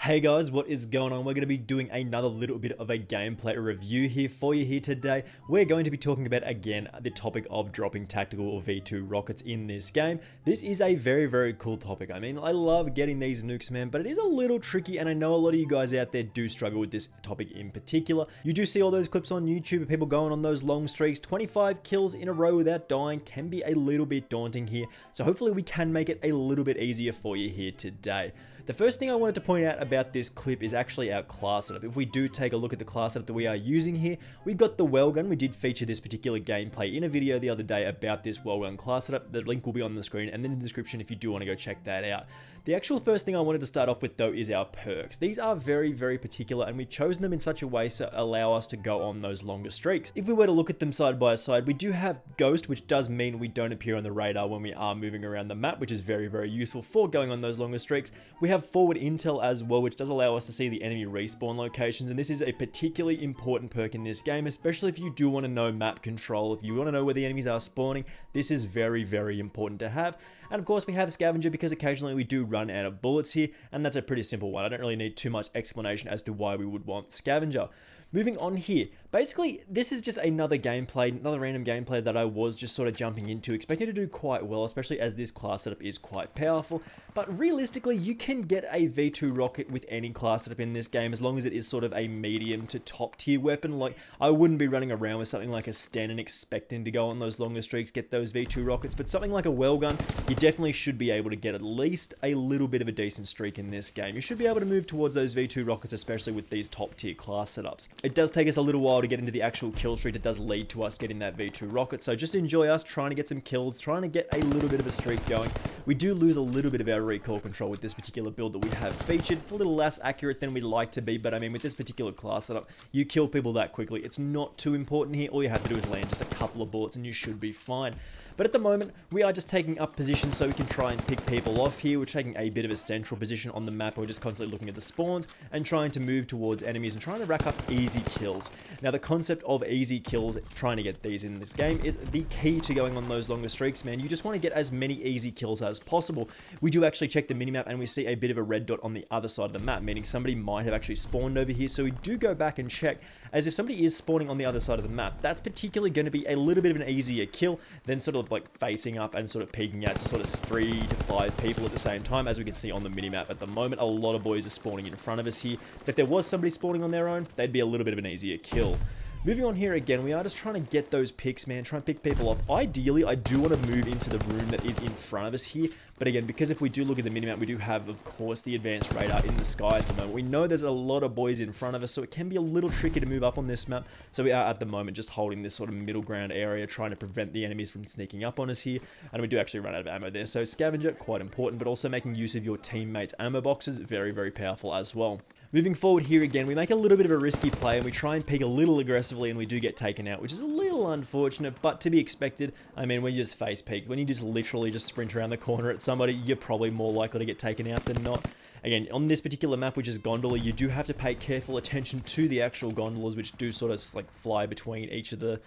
Hey guys, what is going on? We're going to be doing another little bit of a gameplay review here for you here today. We're going to be talking about, again, the topic of dropping tactical or V2 rockets in this game. This is a very cool topic. I mean, I love getting these nukes, man, but it is a little tricky, and I know a lot of you guys out there do struggle with this topic in particular. You do see all those clips on YouTube of people going on those long streaks. 25 kills in a row without dying can be a little bit daunting here, so hopefully we can make it a little bit easier for you here today. The first thing I wanted to point out about this clip is actually our class setup. If we do take a look at the class setup that we are using here, we've got the well gun. We did feature this particular gameplay in a video the other day about this well gun class setup. The link will be on the screen and then in the description if you do want to go check that out. The actual first thing I wanted to start off with though is our perks. These are very particular, and we've chosen them in such a way to allow us to go on those longer streaks. If we were to look at them side by side, we do have Ghost, which does mean we don't appear on the radar when we are moving around the map, which is very useful for going on those longer streaks. We have Forward Intel as well, which does allow us to see the enemy respawn locations, and this is a particularly important perk in this game, especially if you do want to know map control. If you want to know where the enemies are spawning, this is very important to have. And of course we have Scavenger because occasionally we do run out of bullets here, and that's a pretty simple one. I don't really need too much explanation as to why we would want Scavenger. Moving on here, basically this is just another gameplay, another random gameplay that I was just sort of jumping into, expecting to do quite well, especially as this class setup is quite powerful. But realistically, you can get a V2 rocket with any class setup in this game as long as it is sort of a medium to top tier weapon. Like, I wouldn't be running around with something like a Sten and expecting to go on those longer streaks, get those V2 rockets, but something like a well gun, you definitely should be able to get at least a little bit of a decent streak in this game. You should be able to move towards those V2 rockets, especially with these top tier class setups. It does take us a little while to get into the actual kill streak. It does lead to us getting that V2 rocket, so just enjoy us trying to get some kills, trying to get a little bit of a streak going. We do lose a little bit of our recoil control with this particular build that we have featured. A little less accurate than we'd like to be, but I mean, with this particular class setup, you kill people that quickly. It's not too important here. All you have to do is land just a couple of bullets and you should be fine. But at the moment, we are just taking up position so we can try and pick people off here. We're taking a bit of a central position on the map. We're just constantly looking at the spawns and trying to move towards enemies and trying to rack up easy kills. Now, the concept of easy kills, trying to get these in this game, is the key to going on those longer streaks, man. You just want to get as many easy kills as possible. We do actually check the minimap and we see a bit of a red dot on the other side of the map, meaning somebody might have actually spawned over here. So we do go back and check, as if somebody is spawning on the other side of the map. That's particularly going to be a little bit of an easier kill than sort of like facing up and sort of peeking out to sort of 3 to 5 people at the same time. As we can see on the minimap at the moment, a lot of boys are spawning in front of us here. If there was somebody spawning on their own, they'd be a little bit of an easier kill. Moving on here again, we are just trying to get those picks, man, try and pick people up. Ideally, I do want to move into the room that is in front of us here, but again, because if we do look at the minimap, we do have, of course, the advanced radar in the sky at the moment. We know there's a lot of boys in front of us, so it can be a little tricky to move up on this map, so we are at the moment just holding this sort of middle ground area, trying to prevent the enemies from sneaking up on us here, and we do actually run out of ammo there, so Scavenger, quite important, but also making use of your teammates' ammo boxes, very powerful as well. Moving forward here again, we make a little bit of a risky play and we try and peek a little aggressively and we do get taken out, which is a little unfortunate, but to be expected. I mean, when you just face peek, when you just literally just sprint around the corner at somebody, you're probably more likely to get taken out than not. Again, on this particular map, which is Gondola, you do have to pay careful attention to the actual gondolas, which do sort of like fly between each of the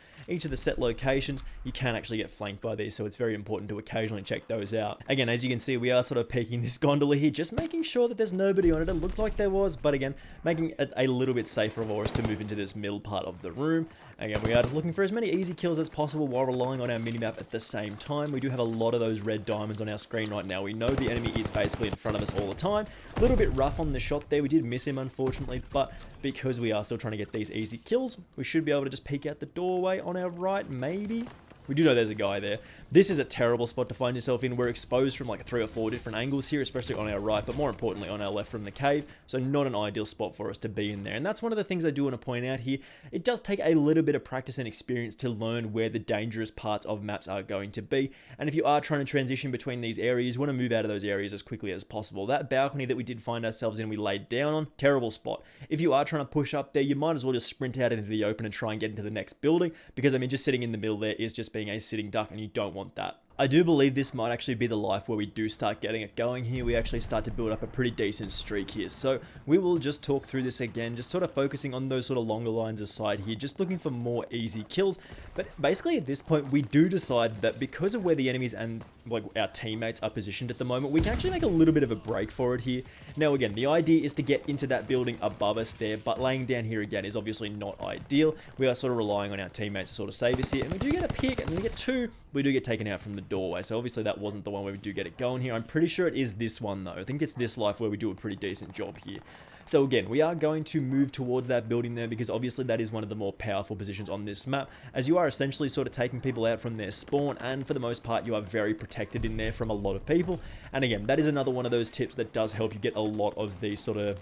set locations. You can actually get flanked by these, so it's very important to occasionally check those out. Again, as you can see, we are sort of peeking this gondola here, just making sure that there's nobody on it. It looked like there was, but again, making it a little bit safer for us to move into this middle part of the room. Again, we are just looking for as many easy kills as possible while relying on our minimap at the same time. We do have a lot of those red diamonds on our screen right now. We know the enemy is basically in front of us all the time. A little bit rough on the shot there. We did miss him, unfortunately, but because we are still trying to get these easy kills, we should be able to just peek out the doorway on our right, maybe. We do know there's a guy there. This is a terrible spot to find yourself in. We're exposed from like 3 or 4 different angles here, especially on our right, but more importantly on our left from the cave. So not an ideal spot for us to be in there. And that's one of the things I do want to point out here. It does take a little bit of practice and experience to learn where the dangerous parts of maps are going to be. And if you are trying to transition between these areas, you want to move out of those areas as quickly as possible. That balcony that we did find ourselves in, we laid down on, terrible spot. If you are trying to push up there, you might as well just sprint out into the open and try and get into the next building, because I mean, just sitting in the middle there is just being a sitting duck, and you don't want that. I do believe this might actually be the life where we do start getting it going here. We actually start to build up a pretty decent streak here. So we will just talk through this again, just sort of focusing on those sort of longer lines aside here, just looking for more easy kills. But basically at this point, we do decide that because of where the enemies and like our teammates are positioned at the moment, we can actually make a little bit of a break for it here. Now again, the idea is to get into that building above us there, but laying down here again is obviously not ideal. We are sort of relying on our teammates to sort of save us here, and we do get a pick, and we get two, we do get taken out from the doorway. So obviously that wasn't the one where we do get it going here. I'm pretty sure it is this one though. I think it's this life where we do a pretty decent job here. So again, we are going to move towards that building there because obviously that is one of the more powerful positions on this map, as you are essentially sort of taking people out from their spawn, and for the most part you are very protected in there from a lot of people. And again, that is another one of those tips that does help you get a lot of these sort of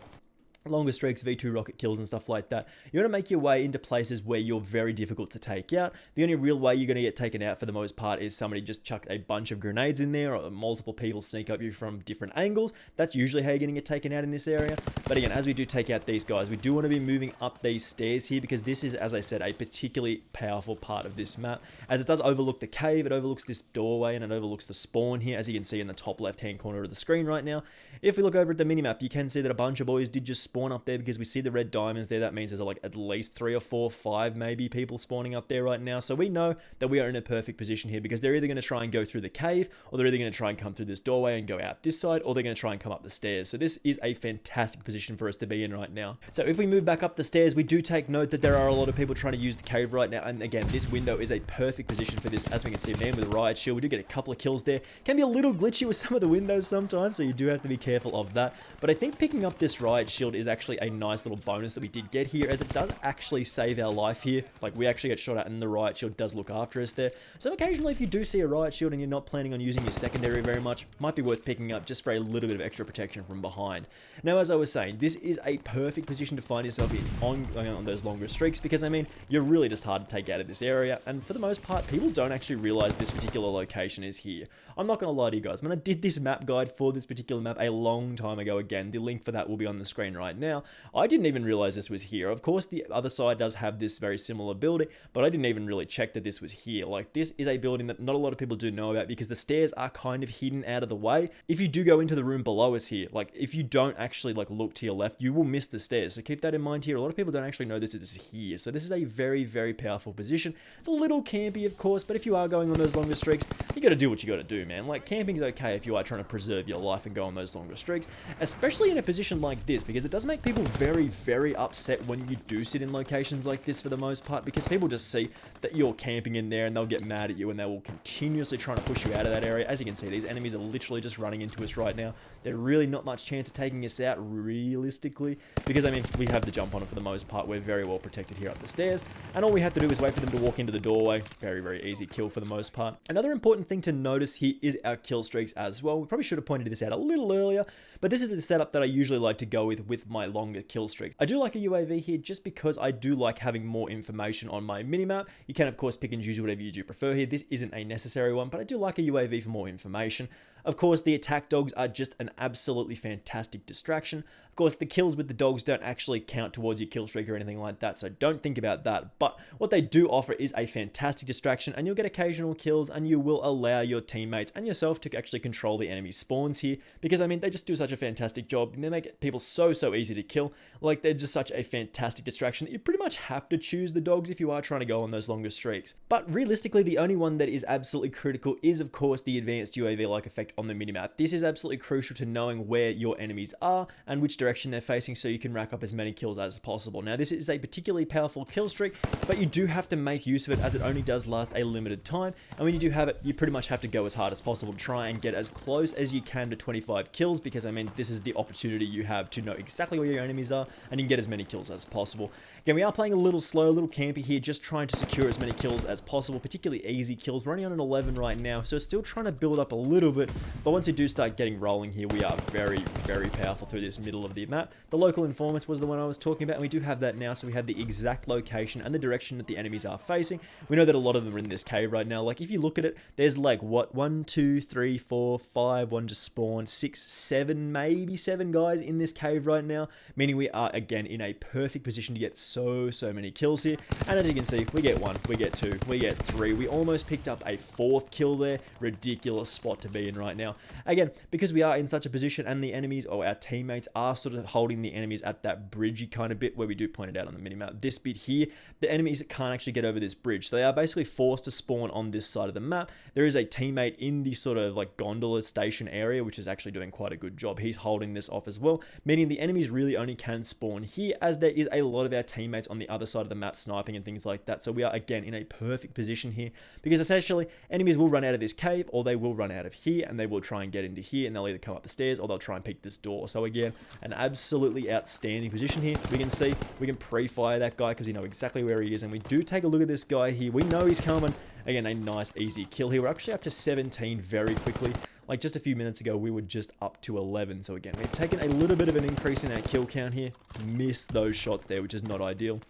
longer streaks, V2 rocket kills and stuff like that. You want to make your way into places where you're very difficult to take out. The only real way you're going to get taken out for the most part is somebody just chuck a bunch of grenades in there, or multiple people sneak up you from different angles. That's usually how you're going to get taken out in this area. But again, as we do take out these guys, we do want to be moving up these stairs here because this is, as I said, a particularly powerful part of this map, as it does overlook the cave, it overlooks this doorway, and it overlooks the spawn here, as you can see in the top left hand corner of the screen right now. If we look over at the minimap, you can see that a bunch of boys did just spawn up there because we see the red diamonds there. That means there's like at least 3 or 4, 5 maybe people spawning up there right now. So we know that we are in a perfect position here because they're either going to try and go through the cave, or they're either going to try and come through this doorway and go out this side, or they're going to try and come up the stairs. So this is a fantastic position for us to be in right now. So if we move back up the stairs, we do take note that there are a lot of people trying to use the cave right now. And again, this window is a perfect position for this. As we can see, man with a riot shield, we do get a couple of kills there. Can be a little glitchy with some of the windows sometimes, so you do have to be careful of that. But I think picking up this riot shield is actually a nice little bonus that we did get here, as it does actually save our life here. Like, we actually get shot at and the riot shield does look after us there. So occasionally if you do see a riot shield and you're not planning on using your secondary very much, might be worth picking up just for a little bit of extra protection from behind. Now, as I was saying, this is a perfect position to find yourself in on those longer streaks, because I mean, you're really just hard to take out of this area, and for the most part, people don't actually realize this particular location is here. I'm not going to lie to you guys, when I did this map guide for this particular map a long time ago, again, the link for that will be on the screen right now, I didn't even realize this was here. Of course, the other side does have this very similar building, but I didn't even really check that this was here. Like, this is a building that not a lot of people do know about because the stairs are kind of hidden out of the way. If you do go into the room below us here, like, if you don't actually like look to your left, you will miss the stairs. So keep that in mind here. A lot of people don't actually know this is here. So this is a very, very powerful position. It's a little campy, of course, but if you are going on those longer streaks, you got to do what you got to do, man. Like, camping's okay if you are trying to preserve your life and go on those longer streaks, especially in a position like this, because it does make people very, very upset when you do sit in locations like this for the most part, because people just see that you're camping in there and they'll get mad at you and they will continuously try to push you out of that area. As you can see, these enemies are literally just running into us right now. They're really not much chance of taking us out realistically, because I mean, we have the jump on it for the most part. We're very well protected here up the stairs, and all we have to do is wait for them to walk into the doorway. Very, very easy kill for the most part. Another important thing to notice here is our kill streaks as well. We probably should have pointed this out a little earlier, but this is the setup that I usually like to go with my longer kill streaks. I do like a UAV here just because I do like having more information on my minimap. You can of course pick and choose whatever you do prefer here. This isn't a necessary one, but I do like a UAV for more information. Of course, the attack dogs are just an absolutely fantastic distraction. Of course, the kills with the dogs don't actually count towards your kill streak or anything like that, so don't think about that. But what they do offer is a fantastic distraction, and you'll get occasional kills, and you will allow your teammates and yourself to actually control the enemy spawns here, because I mean, they just do such a fantastic job, and they make people so easy to kill. Like, they're just such a fantastic distraction that you pretty much have to choose the dogs if you are trying to go on those longer streaks. But realistically, the only one that is absolutely critical is, of course, the advanced UAV-like effect on the minimap. This is absolutely crucial to knowing where your enemies are and which direction they're facing, so you can rack up as many kills as possible. Now, this is a particularly powerful kill streak, but you do have to make use of it, as it only does last a limited time, and when you do have it, you pretty much have to go as hard as possible to try and get as close as you can to 25 kills, because I mean, this is the opportunity you have to know exactly where your enemies are, and you can get as many kills as possible. Again, we are playing a little slow, a little campy here, just trying to secure as many kills as possible, particularly easy kills. We're only on an 11 right now, so still trying to build up a little bit But once we do start getting rolling here, we are very, very powerful through this middle of the map. The local informants was the one I was talking about, and we do have that now, so we have the exact location and the direction that the enemies are facing. We know that a lot of them are in this cave right now. Like, if you look at it, there's like, what, 1, 2, 3, 4, 5, one just spawned, 6, 7, maybe 7 guys in this cave right now, meaning we are, again, in a perfect position to get so many kills here. And as you can see, we get 1, we get 2, we get 3. We almost picked up a 4th kill there. Ridiculous spot to be in right now. Again, because we are in such a position and the enemies, or our teammates, are sort of holding the enemies at that bridgey kind of bit where we do point it out on the minimap. This bit here, the enemies can't actually get over this bridge. So they are basically forced to spawn on this side of the map. There is a teammate in the sort of like gondola station area, which is actually doing quite a good job. He's holding this off as well, meaning the enemies really only can spawn here, as there is a lot of our teammates on the other side of the map sniping and things like that. So we are, again, in a perfect position here, because essentially enemies will run out of this cave, or they will run out of here, and they will try and get into here, and they'll either come up the stairs or they'll try and pick this door. So again, an absolutely outstanding position here. We can see we can pre-fire that guy because we know exactly where he is, and we do take a look at this guy here. We know he's coming. Again, a nice easy kill here. We're actually up to 17 very quickly. Like just a few minutes ago, we were just up to 11. So again, we've taken a little bit of an increase in our kill count here. Missed those shots there, which is not ideal.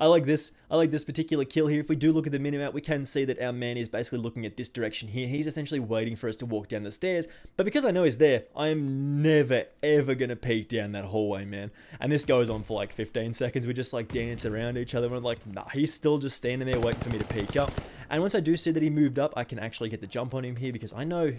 I like this particular kill here. If we do look at the minimap, we can see that our man is basically looking at this direction here. He's essentially waiting for us to walk down the stairs. But because I know he's there, I am never, ever going to peek down that hallway, man. And this goes on for like 15 seconds. We just like dance around each other. And I'm like, nah, he's still just standing there waiting for me to peek up. And once I do see that he moved up, I can actually get the jump on him here because I know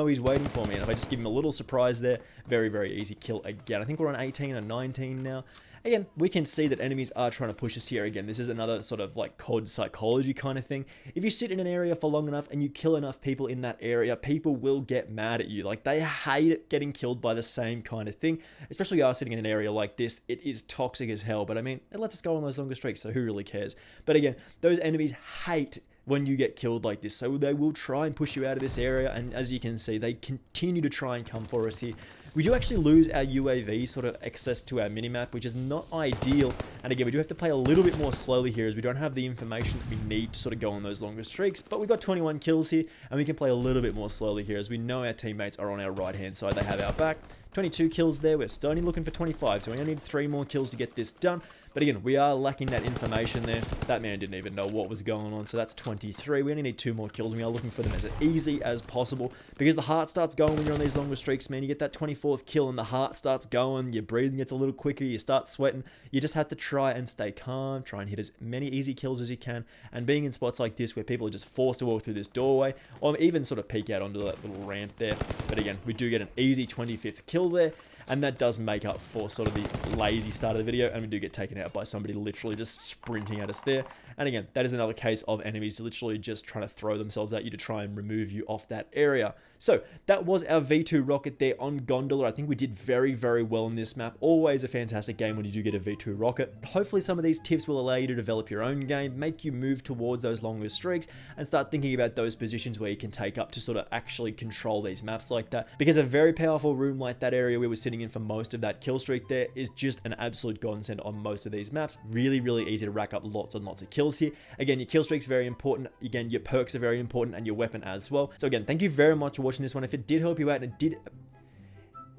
he's waiting for me. And if I just give him a little surprise there, very, very easy kill again. I think we're on 18 or 19 now. Again, we can see that enemies are trying to push us here. Again, this is another sort of like CoD psychology kind of thing. If you sit in an area for long enough and you kill enough people in that area, people will get mad at you. Like, they hate it getting killed by the same kind of thing. Especially we are sitting in an area like this. It is toxic as hell. But I mean, it lets us go on those longer streaks, so who really cares? But again, those enemies hate when you get killed like this. So they will try and push you out of this area. And as you can see, they continue to try and come for us here. We do actually lose our UAV sort of access to our minimap, which is not ideal. And again, we do have to play a little bit more slowly here as we don't have the information that we need to sort of go on those longer streaks. But we've got 21 kills here, and we can play a little bit more slowly here as we know our teammates are on our right-hand side. They have our back. 22 kills there. We're still only looking for 25, so we only need 3 more kills to get this done. But again, we are lacking that information there. That man didn't even know what was going on, so that's 23. We only need 2 more kills, and we are looking for them as easy as possible because the heart starts going when you're on these longer streaks, man. You get that 24th kill, and the heart starts going. Your breathing gets a little quicker. You start sweating. You just have to try and stay calm. Try and hit as many easy kills as you can. And being in spots like this where people are just forced to walk through this doorway or even sort of peek out onto that little ramp there. But again, we do get an easy 25th kill there. And that does make up for sort of the lazy start of the video, and we do get taken out by somebody literally just sprinting at us there. And again, that is another case of enemies literally just trying to throw themselves at you to try and remove you off that area. So that was our V2 rocket there on Gondola. I think we did very, very well in this map. Always a fantastic game when you do get a V2 rocket. Hopefully some of these tips will allow you to develop your own game, make you move towards those longer streaks, and start thinking about those positions where you can take up to sort of actually control these maps like that. Because a very powerful room like that area we were sitting in for most of that kill streak there is just an absolute godsend on most of these maps. Really, really easy to rack up lots and lots of kills here. Again, your kill streak's very important. Again, your perks are very important, and your weapon as well. So again, thank you very much for watching this one. If it did help you out, and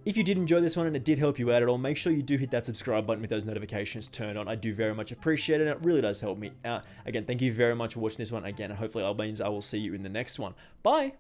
if you did enjoy this one and it did help you out at all, make sure you do hit that subscribe button with those notifications turned on. I do very much appreciate it, and it really does help me out. Again, thank you very much for watching this one again, and hopefully that means I will see you in the next one. Bye!